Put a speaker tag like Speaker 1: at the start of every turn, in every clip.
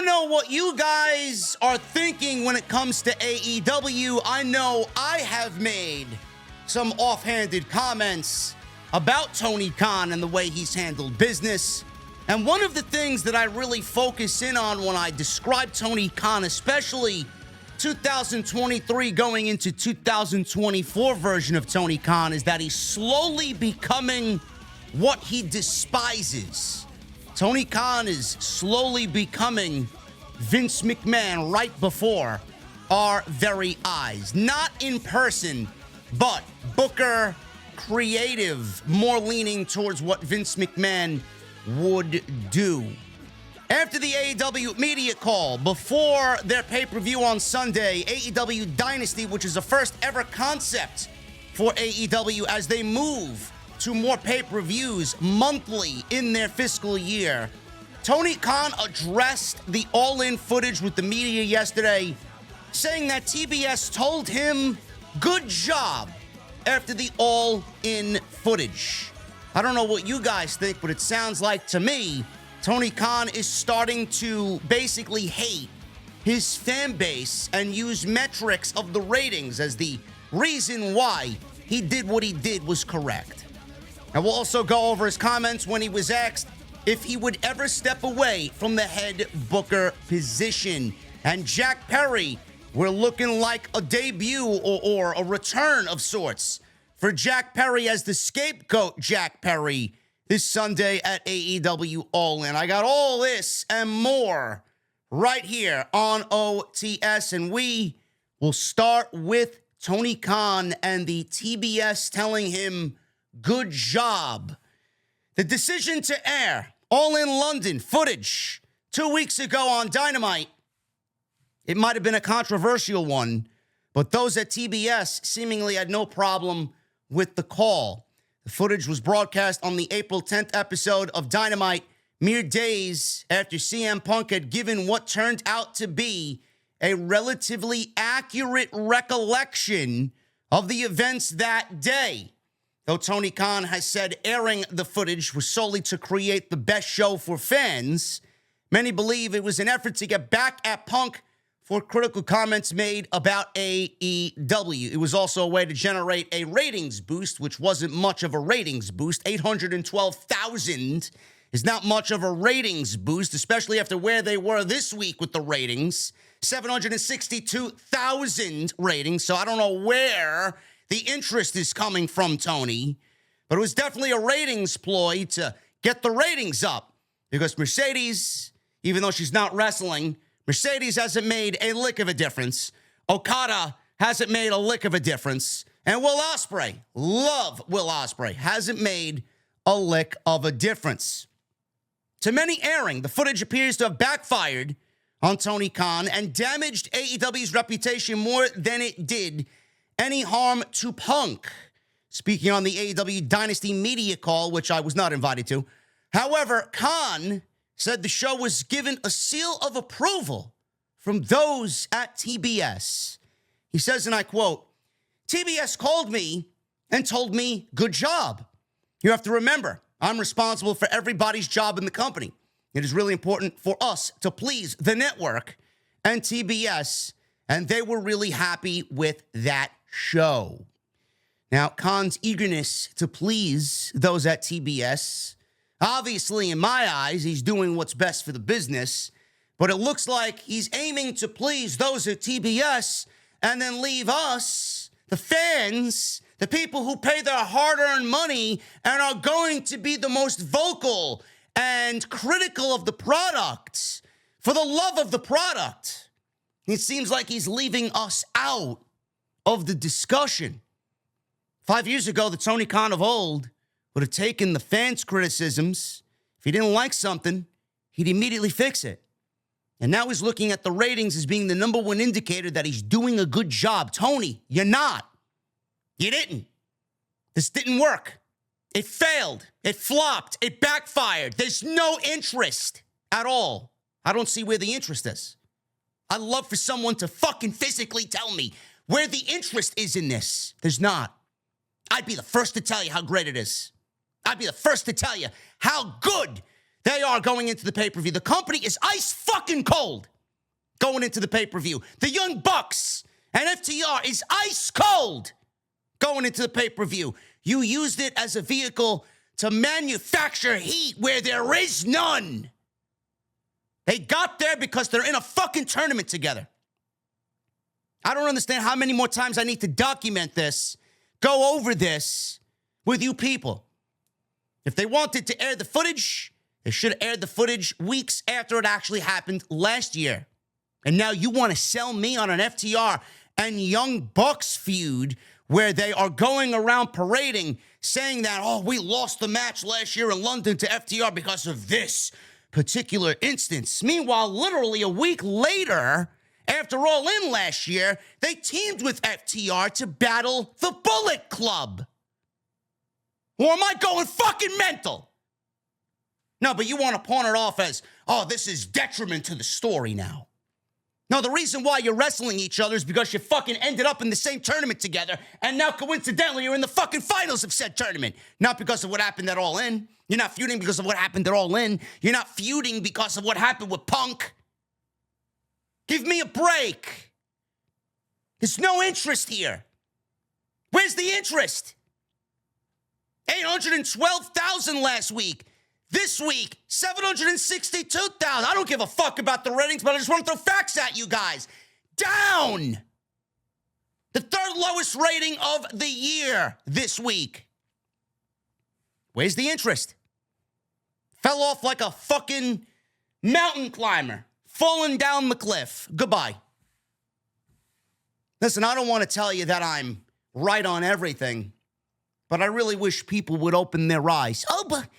Speaker 1: don't know what you guys are thinking when it comes to AEW. I know I have made some offhanded comments about Tony Khan and the way he's handled business. And one of the things that I really focus in on when I describe Tony Khan, especially 2023 going into 2024 version of Tony Khan, is that he's slowly becoming what he despises. Tony Khan is slowly becoming Vince McMahon right before our very eyes. Not in person, but Booker, creative, more leaning towards what Vince McMahon would do. After the AEW media call, before their pay-per-view on Sunday, AEW Dynasty, which is the first ever concept for AEW as they move to more pay-per-views monthly in their fiscal year, Tony Khan addressed the All-In footage with the media yesterday, saying that TBS told him, good job, after the All-In footage. I don't know what you guys think, but it sounds like to me, Tony Khan is starting to basically hate his fan base and use metrics of the ratings as the reason why he did what he did was correct. And we'll also go over his comments when he was asked if he would ever step away from the head booker position. And Jack Perry, we're looking like a debut or a return of sorts for Jack Perry as the scapegoat Jack Perry this Sunday at AEW All-In. I got all this and more right here on OTS, and we will start with Tony Khan and the TBS telling him, good job. The decision to air All-In London footage 2 weeks ago on Dynamite, it might have been a controversial one, but those at TBS seemingly had no problem with the call. The footage was broadcast on the April 10th episode of Dynamite, mere days after CM Punk had given what turned out to be a relatively accurate recollection of the events that day. Though Tony Khan has said airing the footage was solely to create the best show for fans, many believe it was an effort to get back at Punk for critical comments made about AEW. It was also a way to generate a ratings boost, which wasn't much of a ratings boost. 812,000 is not much of a ratings boost, especially after where they were this week with the ratings. 762,000 ratings, so I don't know where the interest is coming from, Tony, but it was definitely a ratings ploy to get the ratings up because Mercedes, even though she's not wrestling, Mercedes hasn't made a lick of a difference. Okada hasn't made a lick of a difference. And Will Ospreay, love Will Ospreay, hasn't made a lick of a difference. To many airing, the footage appears to have backfired on Tony Khan and damaged AEW's reputation more than it did any harm to Punk. Speaking on the AEW Dynasty media call, which I was not invited to. However, Khan said the show was given a seal of approval from those at TBS. He says, and I quote, TBS called me and told me, good job. You have to remember, I'm responsible for everybody's job in the company. It is really important for us to please the network and TBS, and they were really happy with that show. Now, Khan's eagerness to please those at TBS, obviously, in my eyes, he's doing what's best for the business, but it looks like he's aiming to please those at TBS and then leave us, the fans, the people who pay their hard-earned money and are going to be the most vocal and critical of the product, for the love of the product. It seems like he's leaving us out of the discussion. 5 years ago, the Tony Khan of old would have taken the fans' criticisms. If he didn't like something, he'd immediately fix it. And now he's looking at the ratings as being the number one indicator that he's doing a good job. Tony, you're not. You didn't. This didn't work. It failed. It flopped. It backfired. There's no interest at all. I don't see where the interest is. I'd love for someone to fucking physically tell me where the interest is in this. There's not. I'd be the first to tell you how great it is. I'd be the first to tell you how good They are going into the pay-per-view. The company is ice fucking cold going into the pay-per-view. The Young Bucks and FTR is ice cold going into the pay-per-view. You used it as a vehicle to manufacture heat where there is none. They got there because they're in a fucking tournament together. I don't understand how many more times I need to document this, go over this with you people. If they wanted to air the footage, they should have aired the footage weeks after it actually happened last year. And now you want to sell me on an FTR and Young Bucks feud where they are going around parading saying that, oh, we lost the match last year in London to FTR because of this particular instance. Meanwhile, literally a week later, after All In last year, they teamed with FTR to battle the Bullet Club. Or am I going fucking mental? No, but you want to pawn it off as, oh, this is detriment to the story now. No, the reason why you're wrestling each other is because you fucking ended up in the same tournament together, and now coincidentally you're in the fucking finals of said tournament. Not because of what happened at All In. You're not feuding because of what happened at All In. You're not feuding because of what happened with Punk. Give me a break. There's no interest here. Where's the interest? 812,000 last week. This week, 762,000. I don't give a fuck about the ratings, but I just want to throw facts at you guys. Down. The third lowest rating of the year this week. Where's the interest? Fell off like a fucking mountain climber, falling down the cliff. Goodbye. Listen, I don't want to tell you that I'm right on everything, but I really wish people would open their eyes. Oh, but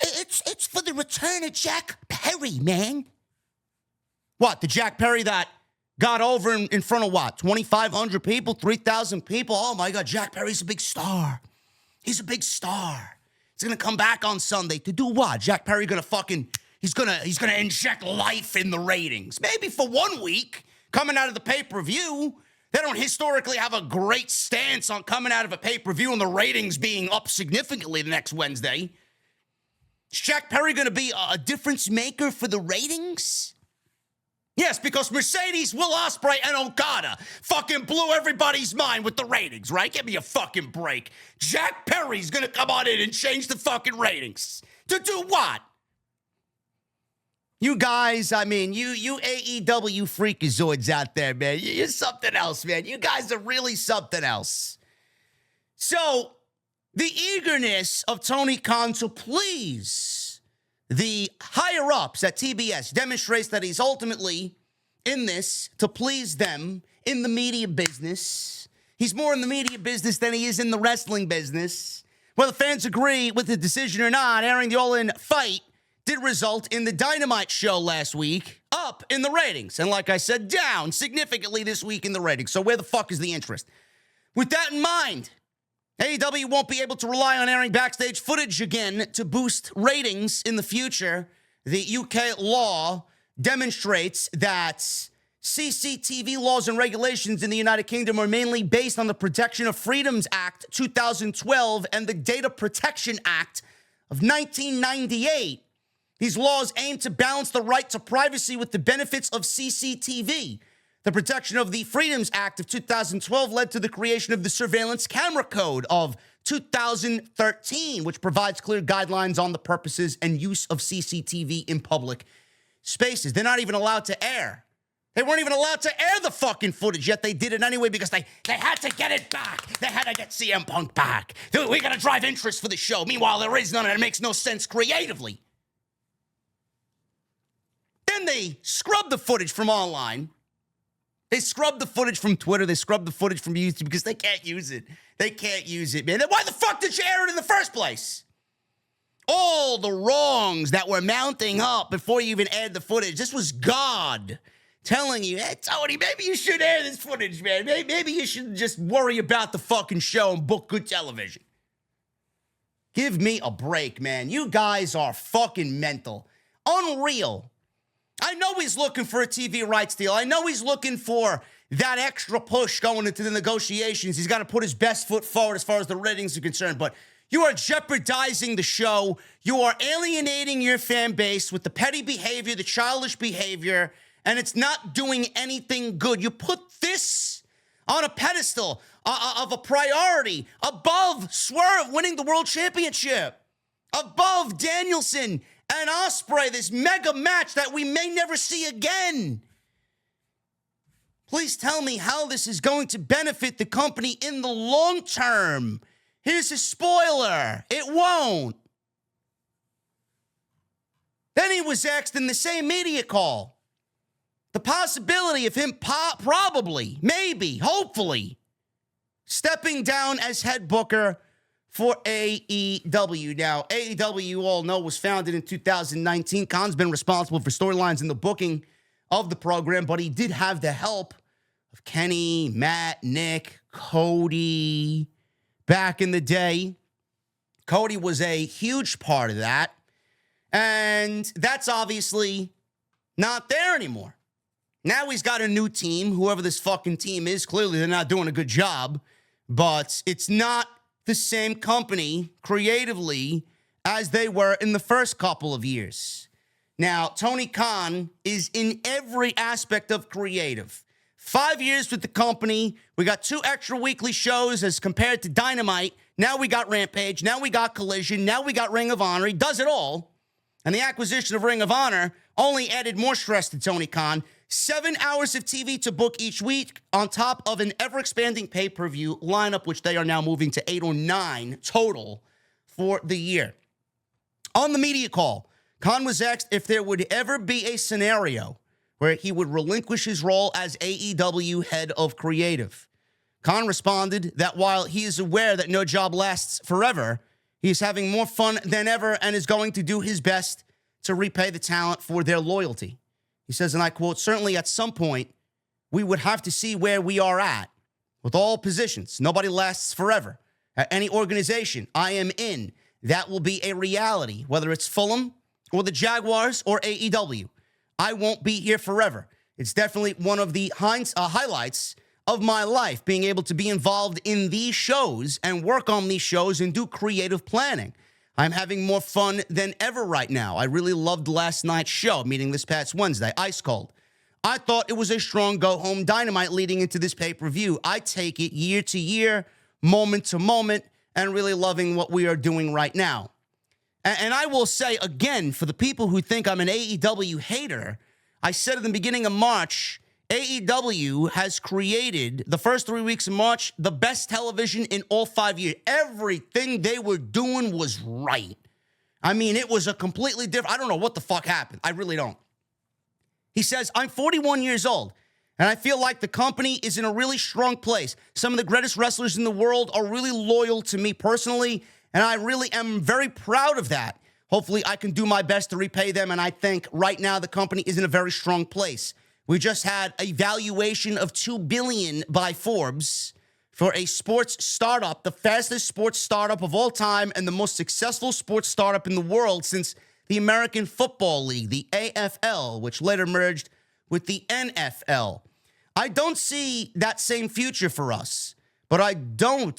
Speaker 1: it's for the return of Jack Perry, man. What, the Jack Perry that got over in front of what, 2,500 people, 3,000 people? Oh, my God, Jack Perry's a big star. He's a big star. He's going to come back on Sunday to do what? Jack Perry going to fucking, he's going to inject life in the ratings. Maybe for 1 week, coming out of the pay-per-view. They don't historically have a great stance on coming out of a pay-per-view and the ratings being up significantly the next Wednesday. Is Jack Perry going to be a difference maker for the ratings? Yes, because Mercedes, Will Ospreay, and Okada fucking blew everybody's mind with the ratings, right? Give me a fucking break. Jack Perry's going to come on in and change the fucking ratings. To do what? You guys, I mean, you AEW freakazoids out there, man. You're something else, man. You guys are really something else. So, the eagerness of Tony Khan to please the higher-ups at TBS demonstrates that he's ultimately in this to please them in the media business. He's more in the media business than he is in the wrestling business. Whether fans agree with the decision or not, airing the All-In fight did result in the Dynamite show last week up in the ratings. And like I said, down significantly this week in the ratings. So where the fuck is the interest? With that in mind, AEW won't be able to rely on airing backstage footage again to boost ratings in the future. The UK law demonstrates that CCTV laws and regulations in the United Kingdom are mainly based on the Protection of Freedoms Act 2012 and the Data Protection Act of 1998. These laws aim to balance the right to privacy with the benefits of CCTV. The Protection of the Freedoms Act of 2012 led to the creation of the Surveillance Camera Code of 2013, which provides clear guidelines on the purposes and use of CCTV in public spaces. They're not even allowed to air. They weren't even allowed to air the fucking footage, yet they did it anyway because they had to get it back. They had to get CM Punk back. We got to drive interest for the show. Meanwhile, there is none, and it makes no sense creatively. Then they scrubbed the footage from online. They scrubbed the footage from Twitter. They scrubbed the footage from YouTube because they can't use it. They can't use it, man. Then why the fuck did you air it in the first place? All the wrongs that were mounting up before you even aired the footage. This was God telling you, hey, Tony, maybe you should air this footage, man. Maybe you should just worry about the fucking show and book good television. Give me a break, man. You guys are fucking mental. Unreal. I know he's looking for a TV rights deal. I know he's looking for that extra push going into the negotiations. He's got to put his best foot forward as far as the ratings are concerned. But You are jeopardizing the show. You are alienating your fan base with the petty behavior, the childish behavior, and it's not doing anything good. You put this on a pedestal of a priority above Swerve winning the world championship, above Danielson and Ospreay, this mega match that we may never see again. Please tell me how this is going to benefit the company in the long term. Here's a spoiler. It won't. Then he was asked in the same media call the possibility of him probably, maybe, hopefully, stepping down as head booker for AEW. Now, AEW, you all know, was founded in 2019. Khan's been responsible for storylines and the booking of the program, but he did have the help of Kenny, Matt, Nick, Cody. Back in the day, Cody was a huge part of that, and that's obviously not there anymore. Now he's got a new team. Whoever this fucking team is, clearly they're not doing a good job, but it's not the same company creatively as they were in the first couple of years. Now, Tony Khan is in every aspect of creative. 5 years with the company. We got 2 extra weekly shows as compared to Dynamite. Now we got Rampage. Now we got Collision. Now we got Ring of Honor. He does it all. And the acquisition of Ring of Honor only added more stress to Tony Khan. 7 hours of TV to book each week on top of an ever-expanding pay-per-view lineup, which they are now moving to 8 or 9 total for the year. On the media call, Khan was asked if there would ever be a scenario where he would relinquish his role as AEW head of creative. Khan responded that while he is aware that no job lasts forever, he is having more fun than ever and is going to do his best to repay the talent for their loyalty. He says, and I quote, certainly at some point, we would have to see where we are at with all positions. Nobody lasts forever. At any organization I am in, that will be a reality, whether it's Fulham or the Jaguars or AEW. I won't be here forever. It's definitely one of the highlights of my life, being able to be involved in these shows and work on these shows and do creative planning. I'm having more fun than ever right now. I really loved last night's show, meaning this past Wednesday, Ice Cold. I thought it was a strong go-home Dynamite leading into this pay-per-view. I take it year to year, moment to moment, and really loving what we are doing right now. And I will say, again, for the people who think I'm an AEW hater, I said at the beginning of March, AEW has created, the first 3 weeks of March, the best television in all 5 years. Everything they were doing was right. I mean, it was a completely different, I don't know what the fuck happened. I really don't. He says, I'm 41 years old, and I feel like the company is in a really strong place. Some of the greatest wrestlers in the world are really loyal to me personally, and I really am very proud of that. Hopefully, I can do my best to repay them, and I think right now the company is in a very strong place. We just had a valuation of $2 billion by Forbes for a sports startup, the fastest sports startup of all time and the most successful sports startup in the world since the American Football League, the AFL, which later merged with the NFL. I don't see that same future for us. But I do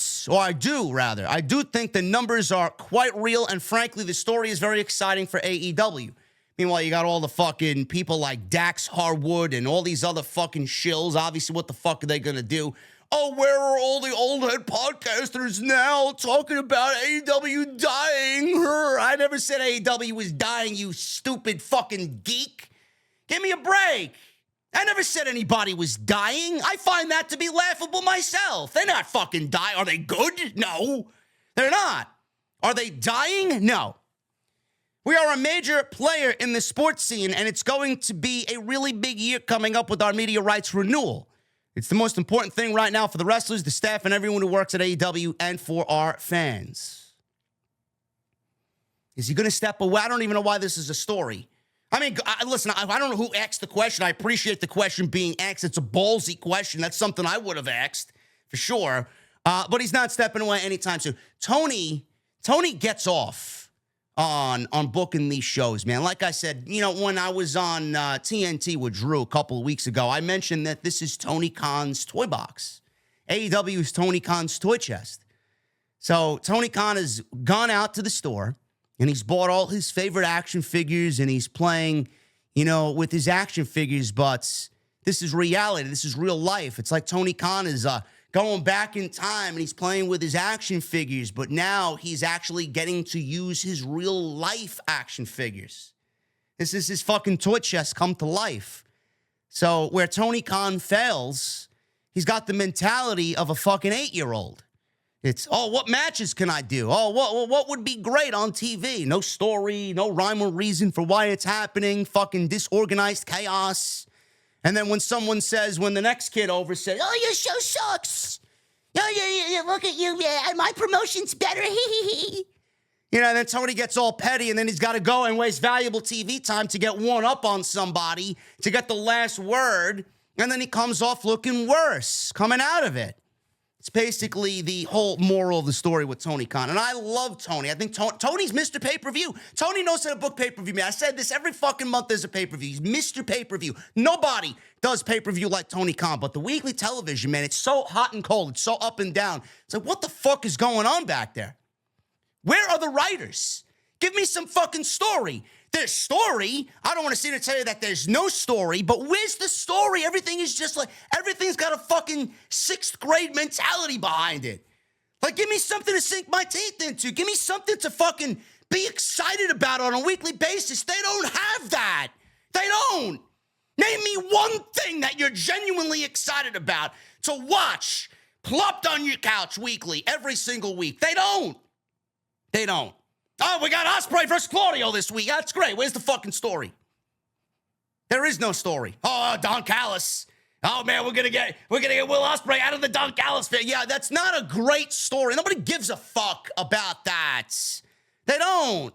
Speaker 1: think the numbers are quite real, and frankly, the story is very exciting for AEW. Meanwhile, you got all the fucking people like Dax Harwood and all these other fucking shills. Obviously, what the fuck are they going to do? Oh, where are all the old head podcasters now talking about AEW dying? I never said AEW was dying, you stupid fucking geek. Give me a break. I never said anybody was dying. I find that to be laughable myself. They're not fucking dying. Are they good? No, they're not. Are they dying? No. We are a major player in the sports scene, and it's going to be a really big year coming up with our media rights renewal. It's the most important thing right now for the wrestlers, the staff, and everyone who works at AEW, and for our fans. Is he going to step away? I don't even know why this is a story. I mean, listen, I don't know who asked the question. I appreciate the question being asked. It's a ballsy question. That's something I would have asked, for sure. But he's not stepping away anytime soon. Tony gets off on booking these shows, man. Like I said, you know, when I was on TNT with Drew a couple of weeks ago, I mentioned that this is Tony Khan's toy box. AEW is Tony Khan's toy chest. So Tony Khan has gone out to the store and he's bought all his favorite action figures and he's playing, with his action figures. But this is reality. This is real life. It's like Tony Khan is going back in time and he's playing with his action figures. But now he's actually getting to use his real life action figures. This is his fucking toy chest come to life. So where Tony Khan fails, he's got the mentality of a fucking 8-year-old. It's, what matches can I do? What would be great on TV? No story, no rhyme or reason for why it's happening, fucking disorganized chaos. And then when the next kid over says, your show sucks. Yeah, look at you, my promotion's better. Then Tony gets all petty, and then he's got to go and waste valuable TV time to get one up on somebody, to get the last word, and then he comes off looking worse, coming out of it. It's basically the whole moral of the story with Tony Khan. And I love Tony. I think Tony's Mr. Pay-Per-View. Tony knows how to book pay-per-view, man. I said this every fucking month there's a pay-per-view. He's Mr. Pay-Per-View. Nobody does pay-per-view like Tony Khan. But the weekly television, man, it's so hot and cold. It's so up and down. It's like, what the fuck is going on back there? Where are the writers? Give me some fucking story. There's story. I don't want to sit here and tell you that there's no story, but where's the story? Everything's got a fucking 6th grade mentality behind it. Like, give me something to sink my teeth into. Give me something to fucking be excited about on a weekly basis. They don't have that. They don't. Name me one thing that you're genuinely excited about to watch plopped on your couch weekly, every single week. They don't. They don't. Oh, we got Ospreay versus Claudio this week. That's great. Where's the fucking story? There is no story. Oh, Don Callis. Oh man, we're gonna get Will Ospreay out of the Don Callis fit. Yeah, that's not a great story. Nobody gives a fuck about that. They don't.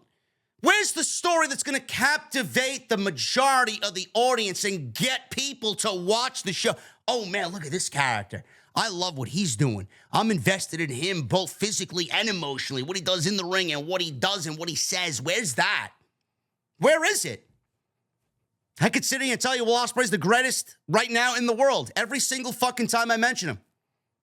Speaker 1: Where's the story that's gonna captivate the majority of the audience and get people to watch the show? Oh man, look at this character. I love what he's doing. I'm invested in him both physically and emotionally. What he does in the ring and what he does and what he says. Where's that? Where is it? I could sit here and tell you Will Ospreay's the greatest right now in the world. Every single fucking time I mention him.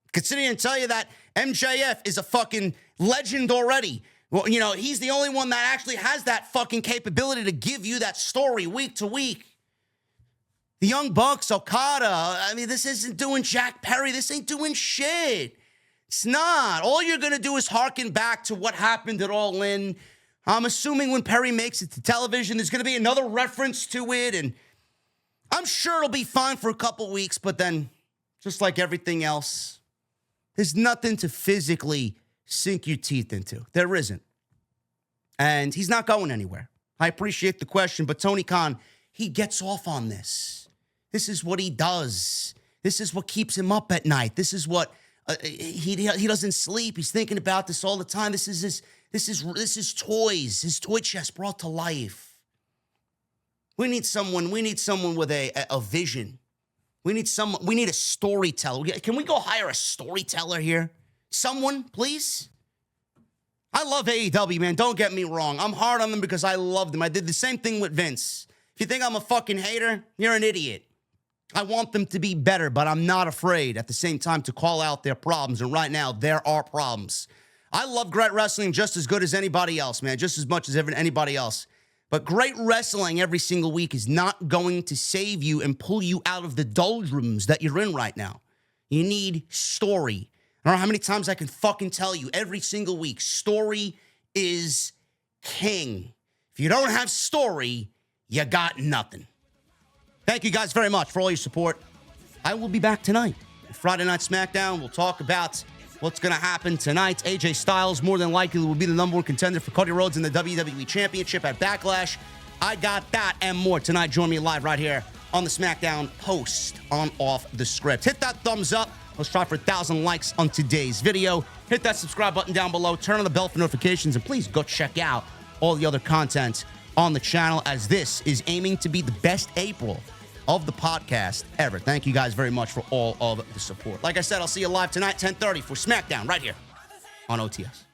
Speaker 1: I could sit here and tell you that MJF is a fucking legend already. Well, he's the only one that actually has that fucking capability to give you that story week to week. The Young Bucks, Okada, this isn't doing Jack Perry. This ain't doing shit. It's not. All you're going to do is harken back to what happened at All In. I'm assuming when Perry makes it to television, there's going to be another reference to it, and I'm sure it'll be fine for a couple weeks, but then, just like everything else, there's nothing to physically sink your teeth into. There isn't. And he's not going anywhere. I appreciate the question, but Tony Khan, he gets off on this. This is what he does. This is what keeps him up at night. This is what he doesn't sleep. He's thinking about this all the time. This is toys. His toy chest brought to life. We need someone with a vision. We need a storyteller. Can we go hire a storyteller here? Someone, please. I love AEW, man. Don't get me wrong. I'm hard on them because I love them. I did the same thing with Vince. If you think I'm a fucking hater, you're an idiot. I want them to be better, but I'm not afraid at the same time to call out their problems. And right now, there are problems. I love great wrestling just as good as anybody else, man. Just as much as anybody else. But great wrestling every single week is not going to save you and pull you out of the doldrums that you're in right now. You need story. I don't know how many times I can fucking tell you every single week. Story is king. If you don't have story, you got nothing. Thank you guys very much for all your support. I will be back tonight. Friday Night SmackDown. We'll talk about what's going to happen tonight. AJ Styles more than likely will be the number one contender for Cody Rhodes in the WWE Championship at Backlash. I got that and more tonight. Join me live right here on the SmackDown post on Off the Script. Hit that thumbs up. Let's try for 1,000 likes on today's video. Hit that subscribe button down below. Turn on the bell for notifications. And please go check out all the other content on the channel, as this is aiming to be the best April of the podcast ever. Thank you guys very much for all of the support. Like I said, I'll see you live tonight, 10:30 for SmackDown right here on OTS.